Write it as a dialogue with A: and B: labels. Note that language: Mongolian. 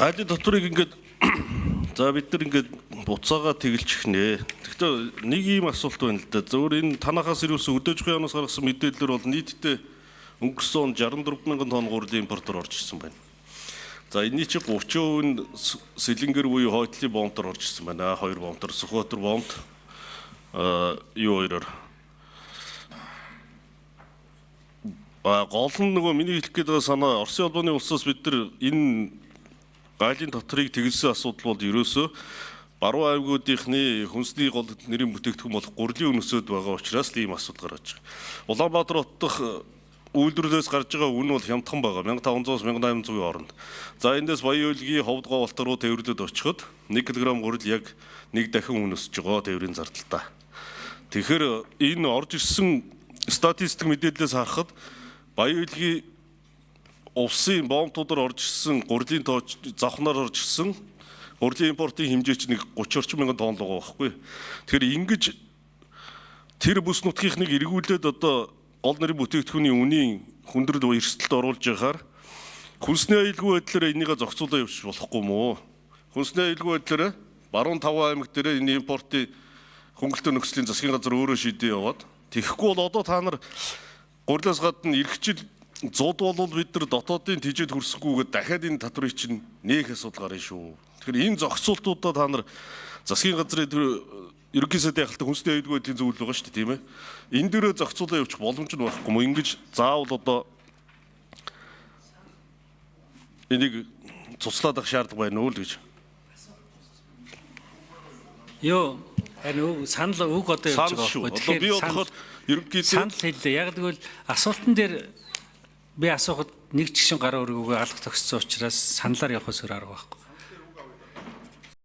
A: Айлын доторыг ингээд за бид нар ингээд буцаага тэгэлчих нэ. Гэхдээ нэг ийм асуулт байна л да. Зөвөр энэ танахаас ирүүлсэн өдөөж хуянаас гаргасан мэдээлэлээр бол нийтдээ өнгөрсөн 64 мянган тонн гурилын импортоор орж ирсэн байна. За энэний чи 30% нь Сэлэнгэр буюу хойтлын бомбоор орж ирсэн байна. Хоёр бомбоор Сүхбаатар бомб юу хоёроор гол нь нөгөө миний хэлэх гээд байгаа санаа Оросын албаны улсаас бид нар энэ айлын доторыг тэгэлсэн асуудал бол ерөөсөө баруун аймагуудынхны хүнсний гол нэрийн бүтээгдэхүүн болох гурилын өнөсөд байгаа учраас ийм асуудал гарч байгаа. Улаанбаатар хот дахь үйлдвэрлэлээс гарч байгаа үн бол хямдхан байгаа. 1500-аас 1800-ийн хооронд. За эндээс Баян Хөлгийн ховдгоо болтор руу тээвэрлээд очиход 1 кг гурил яг нэг дахин өнөсөж байгаа тээврийн зардалтаа. Тэгэхээр энэ орж ирсэн статистик мэдээлэлээс харахад Баян Хөлгийн улсын бомбуудаар орж ирсэн гурилын тоо завхнаар орж ирсэн гурилын импортын хэмжээ чинь 30 орчим мянган тонн л байгаа байхгүй. Тэгэхээр ингэж тэр бүс нутгийнхныг эргүүлээд одоо гол нэрийн бүтээгдэхүүний үнийн хүндрэл эрсдэлд оруулж яхаар хүнсний аюулгүй байдлаар энийг зохицуулаад явж болохгүй мó. Хүнсний аюулгүй байдлаар баруун 5 аймаг дээр энэ импортын хөнгөлөлтөө нөхцөлийн засгийн газар өөрөө шийдээ яваад тэгэхгүй бол одоо та нар гурилаас гадна эрхчил зууд бол бид нар дотоодын тэжээд хүрсэхгүйгээд дахиад энэ татврыг чинь нээх асуудал гарна шүү. Тэгэхээр энэ зохицуултуудаа та нар засгийн газрын ерөнхий сайдын ахалт хүнсний аюулгүй байдлын зөвлөл байгаа шүү дээ, тийм ээ. Энэ дээрээ зохицуулаад явуучих боломж нь байхгүй мó. Ингэж заавал одоо энийг цуцлаад авах шаардлага байна уу л гэж.
B: Йоо, энэ санал үг одоо явж байгаа байхгүй.
A: Тэгэхээр би бодоход ерөнхий
B: санал хэллээ. Яг тэгвэл асуултан дээр би асуухад нэг ч гişин гараа өргөөгөө алга тогссон учраас саналаар явах өсөр арга байхгүй.